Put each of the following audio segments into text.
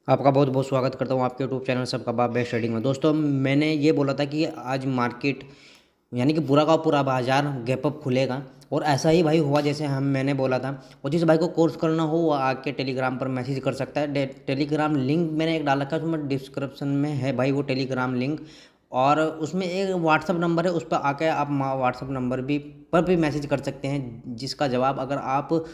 आपका बहुत बहुत स्वागत करता हूँ आपके यूट्यूब चैनल सबका बाप बेस्ट ट्रेडिंग में। दोस्तों, मैंने ये बोला था कि आज मार्केट यानी कि पूरा का पूरा बाजार गैप अप खुलेगा और ऐसा ही भाई हुआ जैसे मैंने बोला था। और जिस भाई को कोर्स करना हो वो आके टेलीग्राम पर मैसेज कर सकता है। टेलीग्राम लिंक मैंने एक डाल रखा है, उसमें डिस्क्रिप्शन में है भाई वो टेलीग्राम लिंक। और उसमें एक व्हाट्सअप नंबर है, उस पर आके आप व्हाट्सअप नंबर भी मैसेज कर सकते हैं, जिसका जवाब अगर आप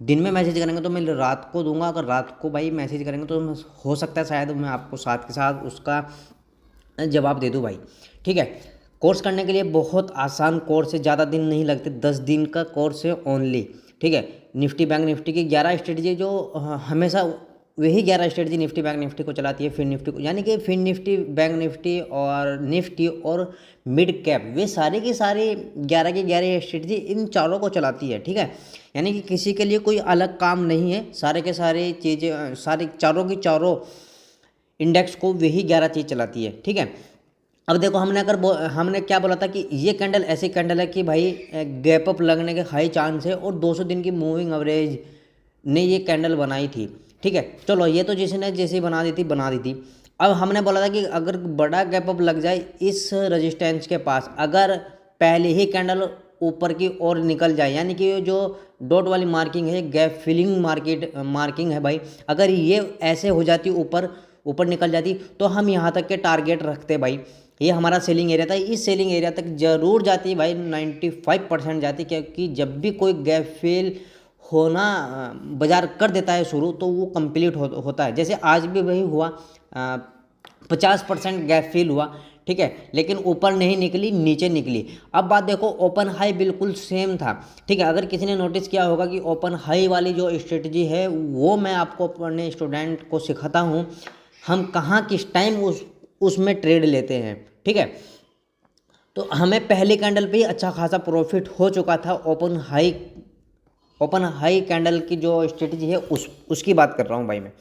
दिन में मैसेज करेंगे तो मैं रात को दूंगा। अगर रात को भाई मैसेज करेंगे तो हो सकता है शायद मैं आपको साथ के साथ उसका जवाब दे दूँ भाई। ठीक है, कोर्स करने के लिए बहुत आसान कोर्स है, ज़्यादा दिन नहीं लगते, 10 दिन का कोर्स है ओनली। ठीक है, निफ्टी बैंक निफ्टी की 11 स्ट्रेटजी जो हमेशा वही 11 स्ट्रेटजी निफ्टी बैंक निफ्टी को चलाती है, फिर निफ्टी को यानी कि फिर निफ्टी बैंक निफ्टी और मिड कैप, वे सारी की सारी 11 की 11 स्ट्रेटजी इन चारों को चलाती है। ठीक है, यानी कि किसी के लिए कोई अलग काम नहीं है, सारे के सारे चीज़ें सारी चारों की चारों इंडेक्स को वही 11 चीज़ चलाती है। ठीक है, अब देखो हमने क्या बोला था कि ये कैंडल ऐसी कैंडल है कि भाई गैप अप लगने के हाई चांस है और 200 दिन की मूविंग एवरेज ने ये कैंडल बनाई थी। ठीक है, चलो ये तो जिसने जैसे बना दी थी। अब हमने बोला था कि अगर बड़ा गैप अप लग जाए इस रजिस्टेंस के पास, अगर पहले ही कैंडल ऊपर की ओर निकल जाए, यानी कि जो डॉट वाली मार्किंग है गैप फिलिंग मार्किंग है भाई, अगर ये ऐसे हो जाती ऊपर ऊपर निकल जाती तो हम यहाँ तक के टारगेट रखते भाई। ये हमारा सेलिंग एरिया था, इस सेलिंग एरिया तक जरूर जाती भाई, 95% जाती, क्योंकि जब भी कोई गैप फिल होना बाजार कर देता है शुरू तो वो कंप्लीट होता है। जैसे आज भी वही हुआ, 50% गैप फिल हुआ। ठीक है, लेकिन ऊपर नहीं निकली, नीचे निकली। अब बात देखो, ओपन हाई बिल्कुल सेम था। ठीक है, अगर किसी ने नोटिस किया होगा कि ओपन हाई वाली जो स्ट्रेटजी है वो मैं आपको अपने स्टूडेंट को सिखाता हूँ, हम कहाँ किस टाइम उसमें ट्रेड लेते हैं। ठीक है, तो हमें पहली कैंडल पे ही अच्छा खासा प्रॉफिट हो चुका था। ओपन हाई कैंडल की जो स्ट्रेटजी है उसकी बात कर रहा हूँ भाई मैं।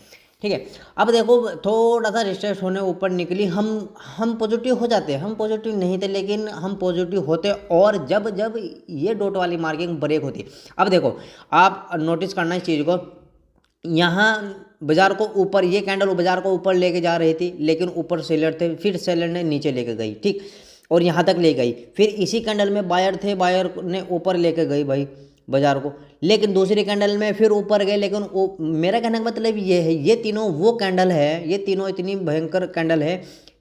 ठीक है, अब देखो थोड़ा सा रिस्ट्रेस होने ऊपर निकली, हम पॉजिटिव हो जाते, हम पॉजिटिव नहीं थे लेकिन हम पॉजिटिव होते, और जब जब ये डॉट वाली मार्किंग ब्रेक होती। अब देखो, आप नोटिस करना इस चीज़ को, यहाँ बाजार को ऊपर, ये कैंडल बाजार को ऊपर लेके जा रही थी लेकिन ऊपर सेलर थे, फिर सेलर ने नीचे लेके गई। ठीक, और यहाँ तक ले गई, फिर इसी कैंडल में बायर थे, बायर ने ऊपर लेके गई भाई बाजार को, लेकिन दूसरी कैंडल में फिर ऊपर गए। लेकिन मेरा कहने का मतलब ये है, ये तीनों वो कैंडल है, ये तीनों इतनी भयंकर कैंडल है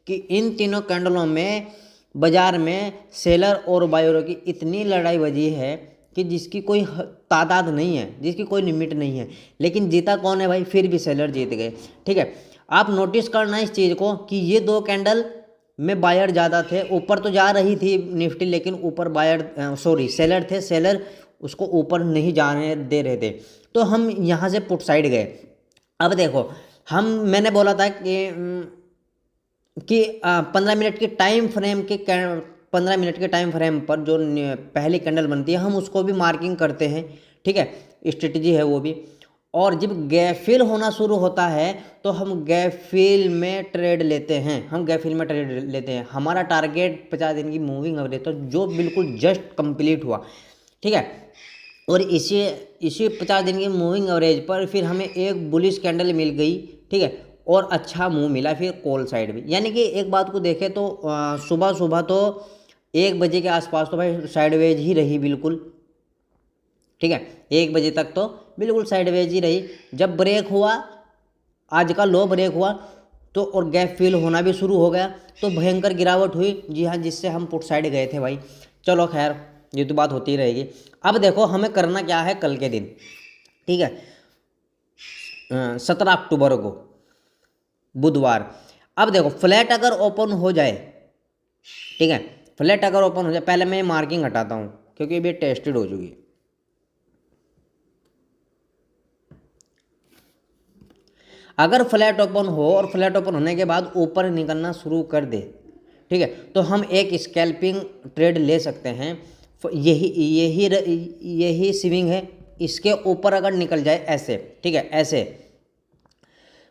कि इन तीनों कैंडलों में बाजार में सेलर और बायरों की इतनी लड़ाई बजी है कि जिसकी कोई तादाद नहीं है, जिसकी कोई लिमिट नहीं है। लेकिन जीता कौन है भाई? फिर भी सेलर जीत गए। ठीक है, आप नोटिस करना इस चीज़ को कि ये दो कैंडल में बायर ज़्यादा थे, ऊपर तो जा रही थी निफ्टी लेकिन ऊपर सेलर थे, सेलर उसको ऊपर नहीं जाने दे रहे थे, तो हम यहाँ से पुट साइड गए। अब देखो, मैंने बोला था कि 15 मिनट के टाइम फ्रेम के 15 मिनट के टाइम फ्रेम पर जो पहली कैंडल बनती है हम उसको भी मार्किंग करते हैं। ठीक है, स्ट्रेटजी है वो भी। और जब गैप फिल होना शुरू होता है तो हम गैप फिल में ट्रेड लेते हैं, हमारा टारगेट 50 दिन की मूविंग एवरेज, तो जो बिल्कुल जस्ट कंप्लीट हुआ। ठीक है, और इसी 50 दिन की मूविंग एवरेज पर फिर हमें एक बुलिश कैंडल मिल गई। ठीक है, और अच्छा मूव मिला फिर कॉल साइड भी। यानी कि एक बात को देखें तो सुबह सुबह तो 1 बजे के आसपास तो भाई साइडवेज ही रही बिल्कुल। ठीक है, 1 बजे तक तो बिल्कुल साइडवेज ही रही। जब ब्रेक हुआ, आज का लो ब्रेक हुआ, तो और गैप फिल होना भी शुरू हो गया, तो भयंकर गिरावट हुई। जी हाँ, जिससे हम पुट साइड गए थे भाई। चलो खैर, ये तो बात होती रहेगी। अब देखो हमें करना क्या है कल के दिन। ठीक है, 17 अक्टूबर को बुधवार। अब देखो, फ्लैट अगर ओपन हो जाए, ठीक है, फ्लैट अगर ओपन हो जाए, पहले मैं मार्किंग हटाता हूँ क्योंकि ये टेस्टेड हो चुकी है। अगर फ्लैट ओपन हो और फ्लैट ओपन होने के बाद ऊपर निकलना शुरू कर दे, ठीक है, तो हम एक स्कैल्पिंग ट्रेड ले सकते हैं। यही स्विंग है, इसके ऊपर अगर निकल जाए ऐसे, ठीक है, ऐसे,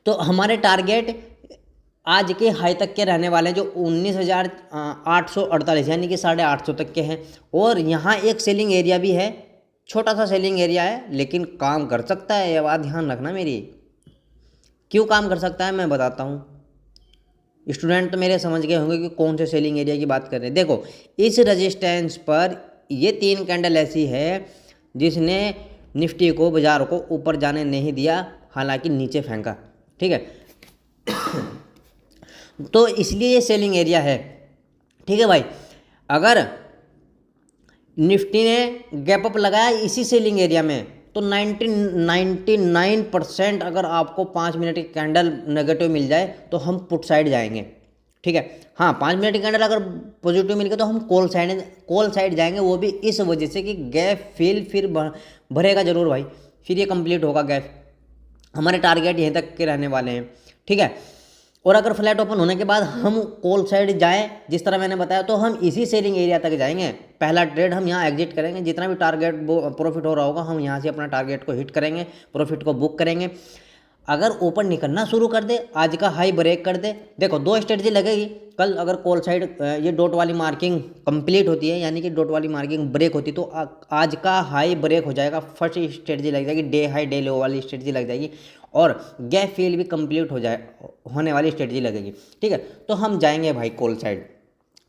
तो हमारे टारगेट आज के हाई तक के रहने वाले हैं, जो 19,848 यानी कि 850 तक के हैं। और यहाँ एक सेलिंग एरिया भी है, छोटा सा सेलिंग एरिया है लेकिन काम कर सकता है। ये बात ध्यान रखना मेरी, क्यों काम कर सकता है मैं बताता हूँ। स्टूडेंट तो मेरे समझ गए होंगे कि कौन से सेलिंग एरिया की बात कर रहे हैं। देखो इस रजिस्टेंस पर ये 3 कैंडल ऐसी है जिसने निफ्टी को, बाजार को ऊपर जाने नहीं दिया, हालांकि नीचे फेंका, ठीक है। तो इसलिए ये सेलिंग एरिया है, ठीक है भाई। अगर निफ्टी ने गैप अप लगाया इसी सेलिंग एरिया में तो 99% अगर आपको 5 मिनट की कैंडल नेगेटिव मिल जाए तो हम पुट साइड जाएंगे, ठीक है। हाँ 5 मिनट की कैंडल अगर पॉजिटिव मिल गया तो हम कॉल साइड जाएंगे, वो भी इस वजह से कि गैप फिल फिर भरेगा जरूर भाई, फिर ये कंप्लीट होगा गैप, हमारे टारगेट यहीं तक के रहने वाले हैं, ठीक है। और अगर फ्लैट ओपन होने के बाद हम कॉल साइड जाएं जिस तरह मैंने बताया तो हम इसी सेलिंग एरिया तक जाएंगे। पहला ट्रेड हम यहाँ एग्जिट करेंगे, जितना भी टारगेट प्रॉफिट हो रहा होगा हम यहाँ से अपना टारगेट को हिट करेंगे, प्रॉफिट को बुक करेंगे। अगर ऊपर निकलना शुरू कर दे, आज का हाई ब्रेक कर दे, देखो 2 स्ट्रेटजी लगेगी। कल अगर कॉल साइड ये डॉट वाली मार्किंग कंप्लीट होती है, यानी कि डॉट वाली मार्किंग ब्रेक होती, तो आज का हाई ब्रेक हो जाएगा, फर्स्ट स्ट्रेटजी लग जाएगी, डे हाई डे लो वाली स्ट्रेटजी लग जाएगी, और गैप फिल भी कंप्लीट होने वाली स्ट्रेटजी लगेगी, ठीक है। तो हम जाएंगे भाई कॉल साइड,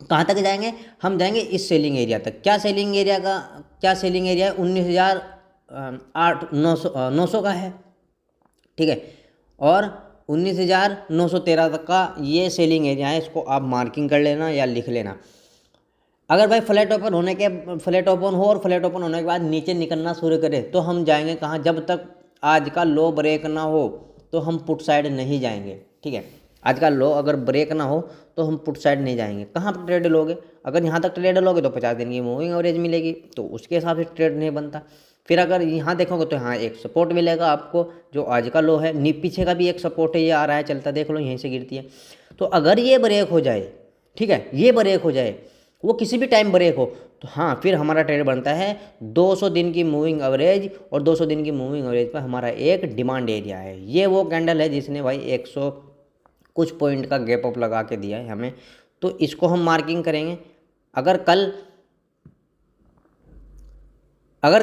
कहाँ तक जाएंगे, हम जाएंगे इस सेलिंग एरिया तक। क्या सेलिंग एरिया है, 19,900 का है, ठीक है, और 19,913 तक का ये सेलिंग एरिया है, इसको आप मार्किंग कर लेना या लिख लेना। अगर भाई फ्लैट ओपन हो और फ्लैट ओपन होने के बाद नीचे निकलना शुरू करे तो हम जाएंगे कहाँ, जब तक आज का लो ब्रेक ना हो तो हम पुट साइड नहीं जाएंगे, ठीक है। आज का लो अगर ब्रेक ना हो तो हम पुट साइड नहीं जाएंगे। कहाँ पर ट्रेड लोगे, अगर यहाँ तक ट्रेड लोगे तो 50 दिन की मूविंग एवरेज मिलेगी, तो उसके हिसाब से ट्रेड नहीं बनता। फिर अगर यहाँ देखोगे तो यहाँ एक सपोर्ट मिलेगा आपको, जो आज का लो है, पीछे का भी एक सपोर्ट है, ये आ रहा है चलता, देख लो यहीं से गिरती है। तो अगर ये ब्रेक हो जाए, ठीक है, ये ब्रेक हो जाए, वो किसी भी टाइम ब्रेक हो, तो हाँ फिर हमारा ट्रेड बनता है 200 दिन की मूविंग एवरेज, और 200 दिन की मूविंग एवरेज पर हमारा एक डिमांड एरिया है। ये वो कैंडल है जिसने भाई 100 कुछ पॉइंट का गैप अप लगा के दिया है हमें, तो इसको हम मार्किंग करेंगे। अगर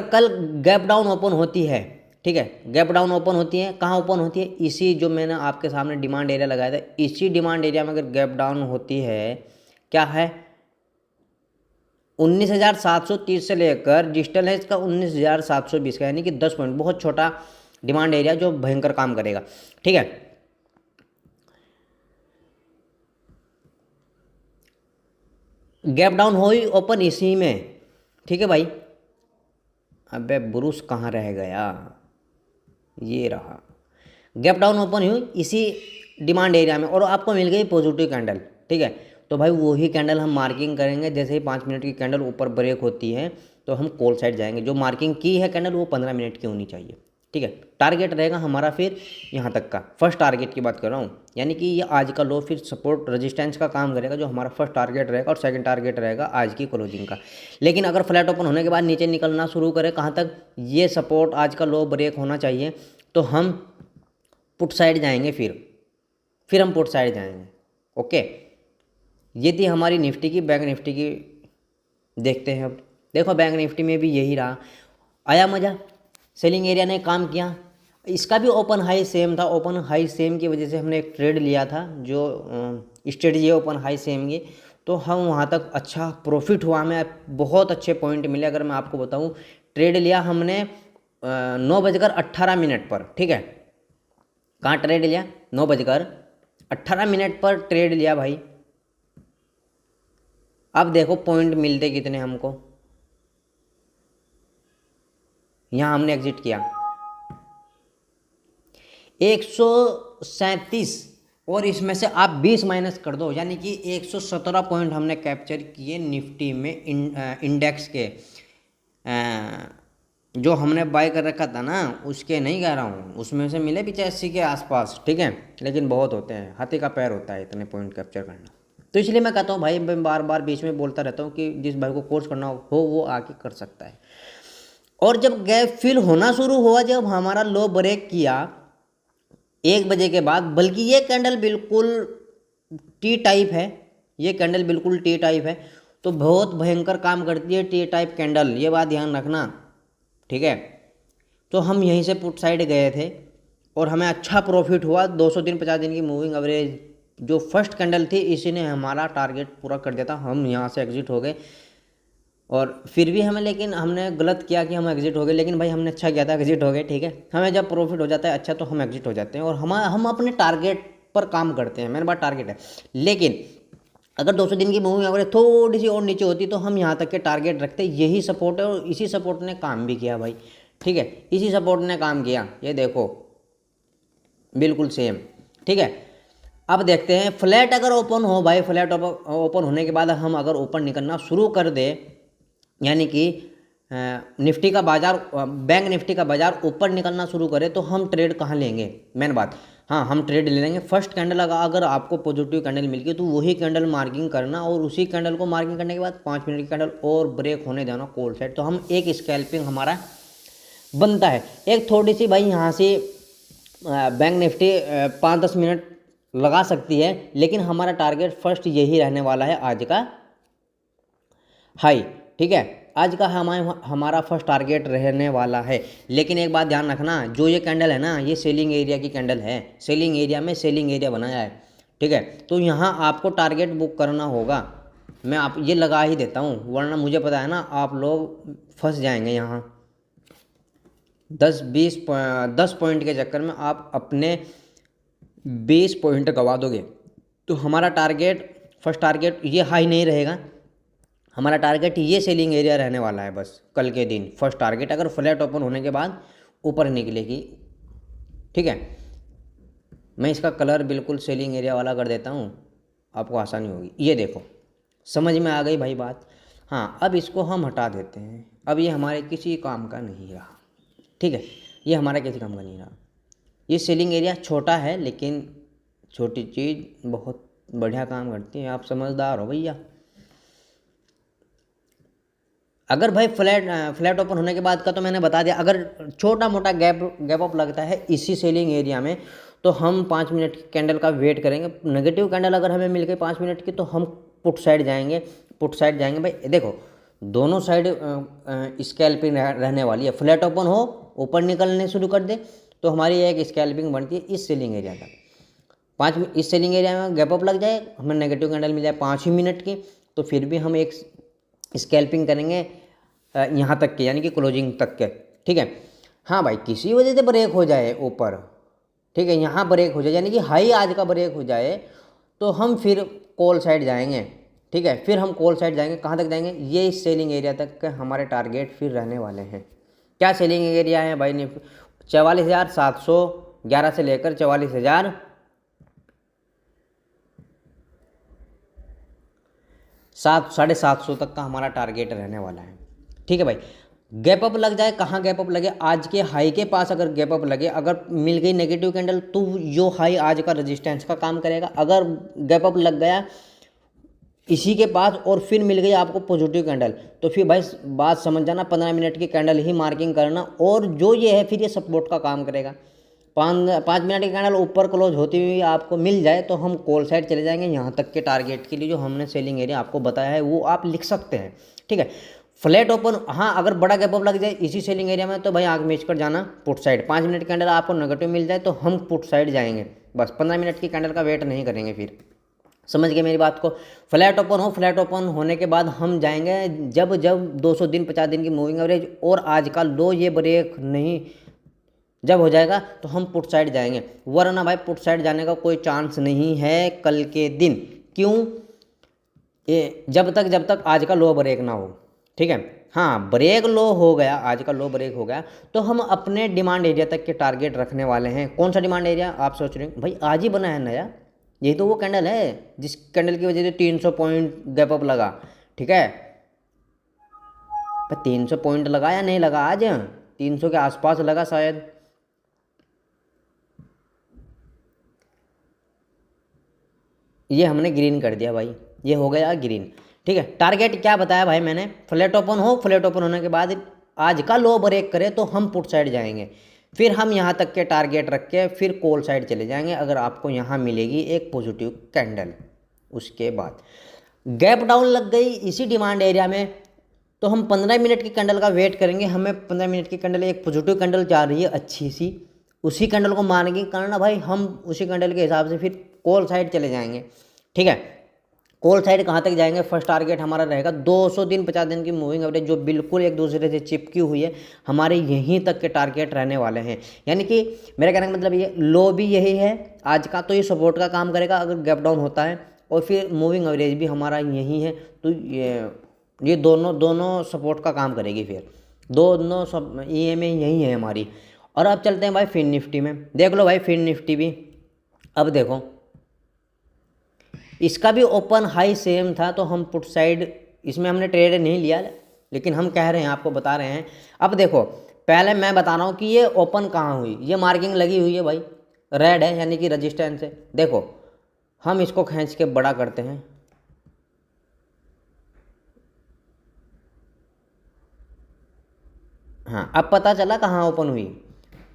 कल गैप डाउन ओपन होती है, ठीक है, गैप डाउन ओपन होती है, कहाँ ओपन होती है, इसी जो मैंने आपके सामने डिमांड एरिया लगाया था, इसी डिमांड एरिया में अगर गैप डाउन होती है, क्या है, 19,730 से लेकर डिजिटल है इसका 19,720 का, यानी कि 10 पॉइंट, बहुत छोटा डिमांड एरिया जो भयंकर काम करेगा, ठीक है। गैप डाउन हुई ओपन इसी में, ठीक है भाई। अबे ब्रूस कहाँ रह गया, ये रहा, गैप डाउन ओपन हुई इसी डिमांड एरिया में और आपको मिल गई पॉजिटिव कैंडल, ठीक है। तो भाई वही कैंडल हम मार्किंग करेंगे, जैसे ही 5 मिनट की कैंडल ऊपर ब्रेक होती है तो हम कॉल साइड जाएंगे। जो मार्किंग की है कैंडल वो 15 मिनट की होनी चाहिए, ठीक है। टारगेट रहेगा हमारा फिर यहाँ तक का, फर्स्ट टारगेट की बात कर रहा हूँ, यानी कि ये आज का लो फिर सपोर्ट रेजिस्टेंस का काम करेगा, जो हमारा फर्स्ट टारगेट रहेगा, और सेकंड टारगेट रहेगा आज की क्लोजिंग का। लेकिन अगर फ्लैट ओपन होने के बाद नीचे निकलना शुरू करे, कहाँ तक, ये सपोर्ट आज का लो ब्रेक होना चाहिए, तो हम पुट साइड जाएंगे, फिर हम पुट साइड जाएंगे, ओके। ये थी हमारी निफ्टी की। बैंक निफ्टी की देखते हैं अब। देखो बैंक निफ्टी में भी यही रहा, आया मज़ा, सेलिंग एरिया ने काम किया, इसका भी ओपन हाई सेम था। ओपन हाई सेम की वजह से हमने एक ट्रेड लिया था, जो स्ट्रेटजी है ओपन हाई सेम की, तो हम वहाँ तक अच्छा प्रॉफिट हुआ, हमें बहुत अच्छे पॉइंट मिले। अगर मैं आपको बताऊँ, ट्रेड लिया हमने 9:18 पर, ठीक है। कहाँ ट्रेड लिया, 9:18 पर ट्रेड लिया भाई। अब देखो पॉइंट मिलते कितने हमको, यहाँ हमने एग्जिट किया 137, और इसमें से आप 20 माइनस कर दो, यानी कि 117 पॉइंट हमने कैप्चर किए निफ्टी में। इंडेक्स के जो हमने बाय कर रखा था ना, उसके नहीं कह रहा हूँ, उसमें से मिले 85 के आसपास, ठीक है। लेकिन बहुत होते हैं, हाथी का पैर होता है इतने पॉइंट कैप्चर करना। तो इसलिए मैं कहता हूँ भाई, मैं बार बार बीच में बोलता रहता हूँ कि जिस भाई को कोर्स करना हो वो आके कर सकता है। और जब गैप फिल होना शुरू हुआ, जब हमारा लो ब्रेक किया 1 बजे के बाद, बल्कि ये कैंडल बिल्कुल टी टाइप है, ये कैंडल बिल्कुल टी टाइप है, तो बहुत भयंकर काम करती है टी टाइप कैंडल, ये बात ध्यान रखना, ठीक है। तो हम यहीं से पुट साइड गए थे, और हमें अच्छा प्रॉफिट हुआ। 200 दिन 50 दिन की मूविंग एवरेज जो फर्स्ट कैंडल थी इसी ने हमारा टारगेट पूरा कर दिया था। हम यहाँ से एग्जिट हो गए और फिर भी हमें, लेकिन हमने गलत किया कि हम एग्जिट हो गए, लेकिन भाई हमने अच्छा किया था, एग्जिट हो गए। ठीक है, हमें जब प्रॉफिट हो जाता है अच्छा तो हम एग्जिट हो जाते हैं और हम अपने टारगेट पर काम करते हैं। मेरे पास टारगेट है, लेकिन अगर 200 दिन की मूविंग एवरेज थोड़ी सी और नीचे होती तो हम यहाँ तक के टारगेट रखते। यही सपोर्ट है और इसी सपोर्ट ने काम भी किया भाई। ठीक है, इसी सपोर्ट ने काम किया, ये देखो बिल्कुल सेम। ठीक है, अब देखते हैं फ्लैट अगर ओपन हो भाई, फ्लैट ओपन होने के बाद हम अगर ऊपर निकलना शुरू कर दे, यानी कि निफ्टी का बाजार, बैंक निफ्टी का बाजार ऊपर निकलना शुरू करे तो हम ट्रेड कहाँ लेंगे, मेन बात। हाँ, हम ट्रेड ले लेंगे फर्स्ट कैंडल अगर आपको पॉजिटिव कैंडल मिल गई तो वही कैंडल मार्किंग करना और उसी कैंडल को मार्किंग करने के बाद 5 मिनट की कैंडल और ब्रेक होने देना कॉल साइड, तो हम एक स्कैल्पिंग हमारा बनता है। एक थोड़ी सी भाई यहाँ से बैंक निफ्टी 5-10 मिनट लगा सकती है, लेकिन हमारा टारगेट फर्स्ट यही रहने वाला है आज का हाई। ठीक है, आज का हमारा फर्स्ट टारगेट रहने वाला है। लेकिन एक बात ध्यान रखना, जो ये कैंडल है ना, ये सेलिंग एरिया की कैंडल है, सेलिंग एरिया में सेलिंग एरिया बनाया है। ठीक है, तो यहाँ आपको टारगेट बुक करना होगा। मैं आप ये लगा ही देता हूँ, वरना मुझे पता है ना आप लोग फंस जाएंगे यहाँ। 10 पॉइंट के चक्कर में आप अपने 20 पॉइंट गवा दोगे। तो हमारा टारगेट, फर्स्ट टारगेट ये हाई नहीं रहेगा, हमारा टारगेट ये सेलिंग एरिया रहने वाला है बस कल के दिन। फर्स्ट टारगेट अगर फ्लैट ओपन होने के बाद ऊपर निकलेगी। ठीक है, मैं इसका कलर बिल्कुल सेलिंग एरिया वाला कर देता हूँ, आपको आसानी होगी। ये देखो, समझ में आ गई भाई बात। हाँ, अब इसको हम हटा देते हैं, अब ये हमारे किसी काम का नहीं रहा। ठीक है, ये हमारा किसी काम का नहीं रहा। ये सेलिंग एरिया छोटा है, लेकिन छोटी चीज़ बहुत बढ़िया काम करती है, आप समझदार हो भैया। अगर भाई फ्लैट ओपन होने के बाद का तो मैंने बता दिया, अगर छोटा मोटा गैप अप लगता है इसी सेलिंग एरिया में तो हम 5 मिनट की कैंडल का वेट करेंगे। नेगेटिव कैंडल अगर हमें मिल गई 5 मिनट की तो हम पुट साइड जाएंगे। भाई देखो, दोनों साइड स्कैल्पिंग रहने वाली है। फ्लैट ओपन हो, ऊपर निकलने शुरू कर दे तो हमारी एक स्कैल्पिंग बनती है इस सेलिंग एरिया तक। इस सेलिंग एरिया में गैप अप लग जाए, हमें नेगेटिव कैंडल मिल जाए 5 ही मिनट की, तो फिर भी हम एक स्कैल्पिंग करेंगे यहाँ तक के, यानी कि क्लोजिंग तक के। ठीक है, हाँ भाई, किसी वजह से ब्रेक हो जाए ऊपर, ठीक है, यहाँ ब्रेक हो जाए यानी कि हाई आज का ब्रेक हो जाए तो हम फिर कॉल साइड जाएंगे। ठीक है, फिर हम कॉल साइड जाएंगे, कहाँ तक जाएंगे, ये इस सेलिंग एरिया तक के हमारे टारगेट फिर रहने वाले हैं। क्या सेलिंग एरिया है भाई, 44,711 से लेकर 44,000 750 तक का हमारा टारगेट रहने वाला है। ठीक है भाई, गैप अप लग जाए, कहाँ गैप अप लगे, आज के हाई के पास अगर गैप अप लगे, अगर मिल गई नेगेटिव कैंडल तो जो हाई आज का रेजिस्टेंस का काम करेगा। अगर गैप अप लग गया इसी के पास और फिर मिल गई आपको पॉजिटिव कैंडल तो फिर भाई बात समझ जाना, 15 मिनट की कैंडल ही मार्किंग करना, और जो ये है फिर ये सपोर्ट का काम करेगा। 5 मिनट की कैंडल ऊपर क्लोज होती हुई आपको मिल जाए तो हम कॉल साइड चले जाएंगे। यहाँ तक के टारगेट के लिए जो हमने सेलिंग एरिया आपको बताया है वो आप लिख सकते हैं। ठीक है, फ्लैट ओपन, हाँ अगर बड़ा गैप अप लग जाए इसी सेलिंग एरिया में तो भाई आग मेच कर जाना पुट साइड। 5 मिनट कैंडल आपको नेगेटिव मिल जाए तो हम पुट साइड जाएंगे, बस 15 मिनट की कैंडल का वेट नहीं करेंगे। फिर समझ गए मेरी बात को। फ्लैट ओपन हो, फ्लैट ओपन होने के बाद हम जाएंगे जब 200 दिन 50 दिन की मूविंग एवरेज और आज का लो ये ब्रेक नहीं जब हो जाएगा तो हम पुट साइड जाएंगे, वरना भाई पुट साइड जाने का कोई चांस नहीं है कल के दिन। क्यों, ये जब तक आज का लो ब्रेक ना हो। ठीक है, हाँ ब्रेक लो हो गया, आज का लो ब्रेक हो गया तो हम अपने डिमांड एरिया तक के टारगेट रखने वाले हैं। कौन सा डिमांड एरिया, आप सोच रहे हैं भाई आज ही बना है नया, यही तो वो कैंडल है जिस कैंडल की वजह से 300 पॉइंट गैप अप लगा। ठीक है, 300 पॉइंट लगा या नहीं लगा, आज 300 के आसपास लगा शायद। ये हमने ग्रीन कर दिया भाई, ये हो गया ग्रीन। ठीक है, टारगेट क्या बताया भाई मैंने, फ्लैट ओपन हो, फ्लैट ओपन होने के बाद आज का लो ब्रेक करे तो हम पुट साइड जाएंगे, फिर हम यहाँ तक के टारगेट रख के फिर कॉल साइड चले जाएंगे अगर आपको यहाँ मिलेगी एक पॉजिटिव कैंडल। उसके बाद गैप डाउन लग गई इसी डिमांड एरिया में तो हम 15 मिनट की कैंडल का वेट करेंगे। हमें 15 मिनट की कैंडल, एक पॉजिटिव कैंडल जा रही है अच्छी सी, उसी कैंडल को मान के करना भाई, हम उसी कैंडल के हिसाब से फिर कॉल साइड चले जाएंगे। ठीक है, कॉल साइड कहाँ तक जाएंगे, फर्स्ट टारगेट हमारा रहेगा 200 दिन 50 दिन की मूविंग एवरेज जो बिल्कुल एक दूसरे से चिपकी हुई है, हमारे यहीं तक के टारगेट रहने वाले हैं। यानी कि मेरा कहने का मतलब ये लो भी यही है आज का, तो ये सपोर्ट का काम करेगा अगर गैप डाउन होता है, और फिर मूविंग एवरेज भी हमारा यही है, तो ये दोनों सपोर्ट का काम करेगी, फिर दोनों सब EMA यही है हमारी। और अब चलते हैं भाई फिन निफ्टी में, देख लो भाई फिन निफ्टी भी। अब देखो इसका भी ओपन हाई सेम था, तो हम पुट साइड इसमें हमने ट्रेड नहीं लिया, लेकिन हम कह रहे हैं, आपको बता रहे हैं। अब देखो पहले मैं बता रहा हूँ कि ये ओपन कहाँ हुई, ये मार्किंग लगी हुई है भाई, रेड है यानी कि रजिस्टेंस है। देखो हम इसको खींच के बड़ा करते हैं, हाँ अब पता चला कहाँ ओपन हुई,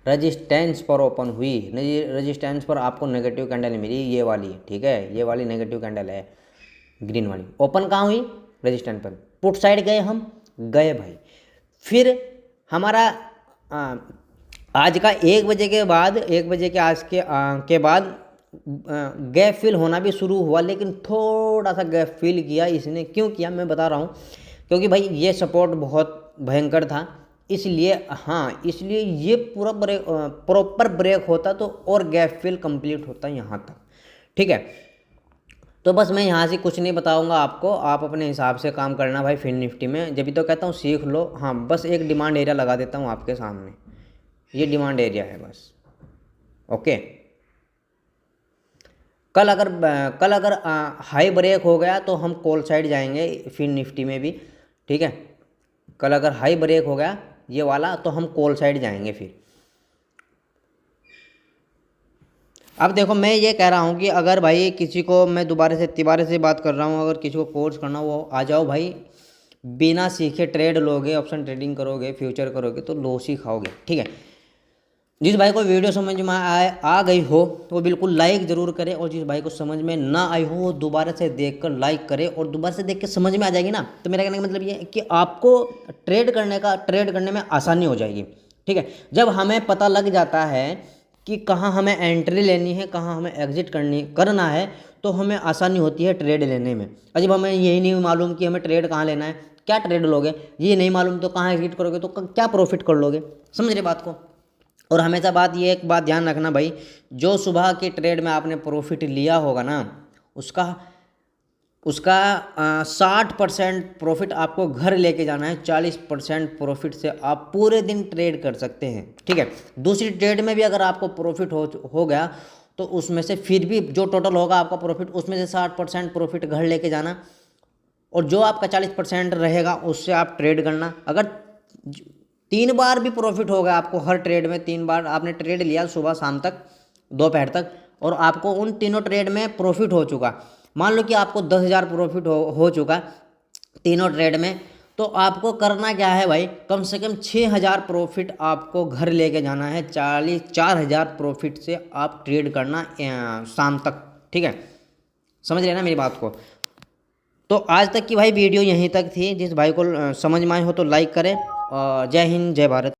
रजिस्टेंस पर ओपन हुई। रजिस्टेंस पर आपको नेगेटिव कैंडल मिली, ये वाली, ठीक है, ये वाली नेगेटिव कैंडल है ग्रीन वाली। ओपन कहाँ हुई, रजिस्टेंस पर। पुट साइड गए हम, गए भाई। फिर हमारा आज का 1 बजे के बाद, 1 बजे के आज के बाद गैप फिल होना भी शुरू हुआ, लेकिन थोड़ा सा गैप फिल किया इसने। क्यों किया मैं बता रहा हूँ, क्योंकि भाई ये सपोर्ट बहुत भयंकर था, इसलिए हाँ, इसलिए ये पूरा ब्रेक प्रॉपर ब्रेक होता तो और गैप फिल कंप्लीट होता यहाँ तक। ठीक है, तो बस मैं यहाँ से कुछ नहीं बताऊँगा आपको, आप अपने हिसाब से काम करना भाई फिन निफ्टी में। जब भी तो कहता हूँ सीख लो। हाँ बस एक डिमांड एरिया लगा देता हूँ आपके सामने, ये डिमांड एरिया है बस। ओके, कल अगर हाई ब्रेक हो गया तो हम कॉल साइड जाएंगे फिन निफ्टी में भी। ठीक है, कल अगर हाई ब्रेक हो गया ये वाला तो हम कॉल साइड जाएंगे फिर। अब देखो मैं ये कह रहा हूँ कि अगर भाई किसी को, मैं तिबारे से बात कर रहा हूँ, अगर किसी को कोर्स करना वो आ जाओ भाई, बिना सीखे ट्रेड लोगे, ऑप्शन ट्रेडिंग करोगे, फ्यूचर करोगे तो लॉस ही खाओगे। ठीक है, जिस भाई को वीडियो समझ में आ गई हो तो वो बिल्कुल लाइक ज़रूर करे, और जिस भाई को समझ में ना आई हो वो दोबारा से देखकर लाइक करे, और दोबारा से देख के समझ में आ जाएगी ना, तो मेरा कहने का मतलब ये है कि आपको ट्रेड करने में आसानी हो जाएगी। ठीक है, जब हमें पता लग जाता है कि कहाँ हमें एंट्री लेनी है, कहाँ हमें एग्जिट करना है, तो हमें आसानी होती है ट्रेड लेने में। और जब हमें यही नहीं मालूम कि हमें ट्रेड कहाँ लेना है, क्या ट्रेड लोगे, ये नहीं मालूम तो कहाँ एग्जिट करोगे, तो क्या प्रॉफिट कर लोगे। समझ रहे बात को। और हमेशा एक बात ध्यान रखना भाई, जो सुबह के ट्रेड में आपने प्रॉफिट लिया होगा ना, उसका 60% प्रॉफिट आपको घर लेके जाना है, 40% प्रॉफिट से आप पूरे दिन ट्रेड कर सकते हैं। ठीक है, दूसरी ट्रेड में भी अगर आपको प्रॉफिट हो गया तो उसमें से फिर भी जो टोटल होगा आपका प्रॉफिट, उसमें से 60% प्रॉफिट घर लेके जाना, और जो आपका 40% रहेगा उससे आप ट्रेड करना। अगर 3 बार भी प्रॉफिट हो गया आपको, हर ट्रेड में 3 बार आपने ट्रेड लिया, सुबह शाम तक दोपहर तक, और आपको उन तीनों ट्रेड में प्रॉफिट हो चुका, मान लो कि आपको 10,000 प्रॉफिट हो चुका तीनों ट्रेड में, तो आपको करना क्या है भाई, कम से कम 6,000 प्रॉफिट आपको घर लेके जाना है। 4,000 प्रॉफिट से आप ट्रेड करना शाम तक। ठीक है, समझ रहे ना मेरी बात को। तो आज तक की भाई वीडियो यहीं तक थी, जिस भाई को समझ में आए हो तो लाइक करें, और जय हिंद जय भारत।